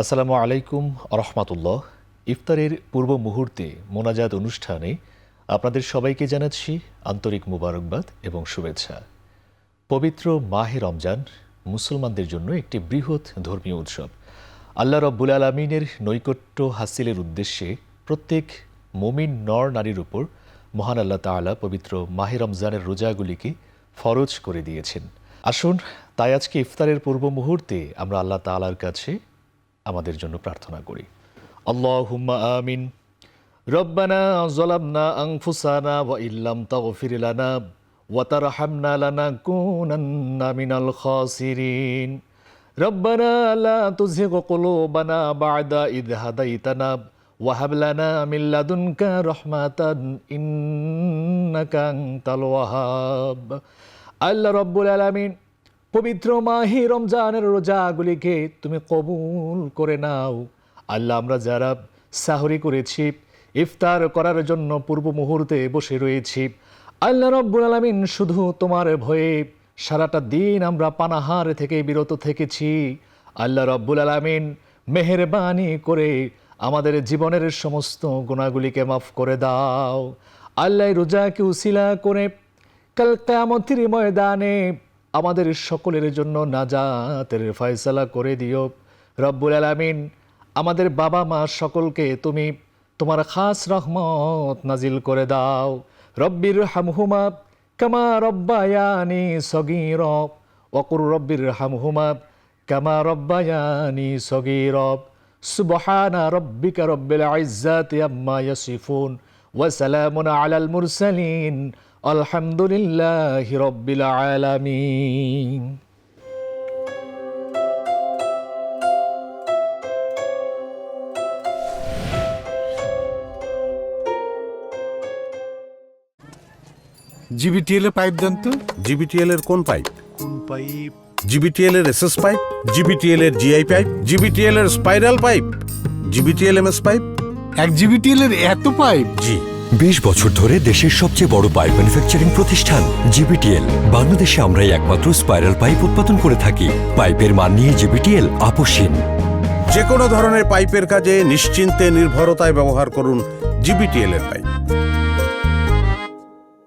আসসালামু আলাইকুম রহমতুল্লাহ। ইফতারের পূর্ব মুহূর্তে মোনাজাত অনুষ্ঠানে আপনাদের সবাইকে জানাচ্ছি আন্তরিক মুবারকবাদ এবং শুভেচ্ছা। পবিত্র মাহে রমজান মুসলমানদের জন্য একটি বৃহৎ ধর্মীয় উৎসব। আল্লাহ রব্বুল আলমিনের নৈকট্য হাসিলের উদ্দেশ্যে প্রত্যেক মুমিন নর নারীর উপর মহান আল্লাহ তাআলা পবিত্র মাহে রমজানের রোজাগুলিকে ফরজ করে দিয়েছেন। আসুন তাই আজকে ইফতারের পূর্ব মুহূর্তে আমরা আল্লাহ তাআলার কাছে আমাদের জন্য প্রার্থনা করি। আল্লাহুম্মা আমিন। রব্বানা যালামনা আনফুসানা ওয়া ইল্লাম তাগফির লানা ওয়া তারহামনা লানাকুনান্না মিনাল খাসিরিন। রব্বানা লা তুযিগ কুলুবানা বা'দা ইয হাদাইতানা ওয়া হাব লানা মিন লাদুনকা রাহমাতান ইন্নাকা আনতাল ওয়াহাব। আল্লাহ রাব্বুল আলামিন, পবিত্র মাহে রমজানের রোজাগুলিকে তুমি কবুল করে নাও। আল্লাহ, আমরা যারা সাহরি করেছি, ইফতার করার জন্য পূর্ব মুহূর্তে বসে রয়েছি, আল্লাহ রব্বুল আলামিন, শুধু তোমার ভয়ে সারাটা দিন আমরা পানাহার থেকে বিরত থেকেছি। আল্লাহ রব্বুল আলামিন, মেহেরবানি করে আমাদের জীবনের সমস্ত গুনাহগুলিকে মাফ করে দাও। আল্লাহ, রোজাকে উসিলা করে কাল কিয়ামতের ময়দানে আমাদের সকলের জন্য নাজাতের ফয়সালা করে দিও। রব্বুল আলামিন, আমাদের বাবা মা সকলকে তুমি তোমার খাস রহমত নাজিল করে দাও। রব্বির হামহুমা কামা রব্বায়ানি সগীরা ওয়া কুর রব্বির হামহুমা কামা রব্বায়ানি সগীরা। সুবহানা রব্বিকা রব্বিল ইজ্জাতি আম্মা ইয়াসিফুন ওয়া সালামুন আলাল মুরসালিন আলহামদুলিল্লাহি রাব্বিল আলামিন। জিবিটিএল এর পাইপ দেন তো। জিবিটিএল এর কোন পাইপ? কোন পাইপ? জিবিটিএল এর এসএস পাইপ, জিবিটিএল এর জিআই পাইপ, জিবিটিএল এর স্পাইরাল পাইপ, জিবিটিএল এমএস পাইপ। এক জিবিটিএল এর এত পাইপ? জি। ২০ বছর ধরে দেশের সবচেয়ে বড় পাইপ ম্যানুফ্যাকচারিং প্রতিষ্ঠান জিবিটিএল। বাংলাদেশে আমরাই একমাত্র স্পাইরাল পাইপ উৎপাদন করে থাকি। পাইপের মান নিয়ে জিবিটিএল আপোষহীন। যে কোনো ধরনের পাইপের কাজে নিশ্চিন্তে নির্ভরতায় ব্যবহার করুন জিবিটিএল এর পাইপ।